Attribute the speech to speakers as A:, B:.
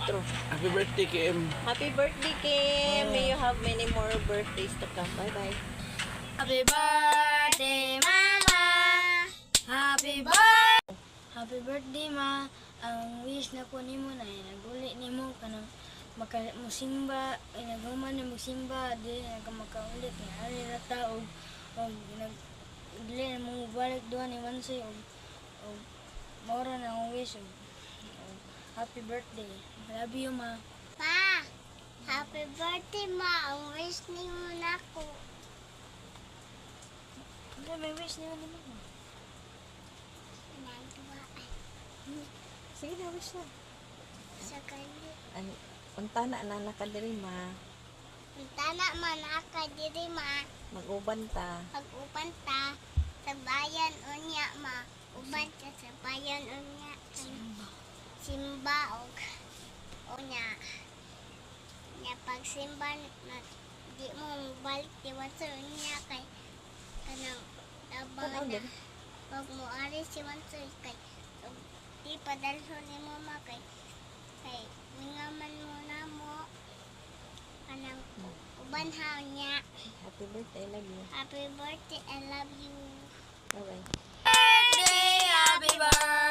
A: Otro.
B: Happy birthday, Kim.
A: Happy birthday, Kim. May you have many more birthdays to come. Bye-bye.
C: Happy birthday, Mama! Happy birthday, Ma! Ang wish na ko nimo na naguli nimo kanang musimba, naghuman na magsimba, di nagamagkaulit nga ari ra ta og dili na mo balik doon ni Mansoy og mora na ang wish og happy birthday. Love you, Ma.
D: Pa, happy birthday, Ma. Ang wish ni mo na ko.
C: Ano may wish niyo ni Mama?
D: Nagduwaan
A: Sige na, wish na.
D: sa kanya.
A: Unta na nakadiri, ma.
D: Punta na man ako diri, Ma.
A: Mag-uban ta.
D: Pag-upan ta sa bayan unya, Ma. Uban ka sa bayan unya. Simba og unya. Nya pagsimba na di mo balik diwan sa unya kay kanang laban
A: Ano
D: na.
A: din?
D: Pag mo ari si Mansoy kay di padalhon ni mo ma kay mingaman mo na mo kanang uban ha niya.
A: Happy birthday, love you.
D: Happy birthday, I love you.
A: Bye-bye.
C: Happy birthday!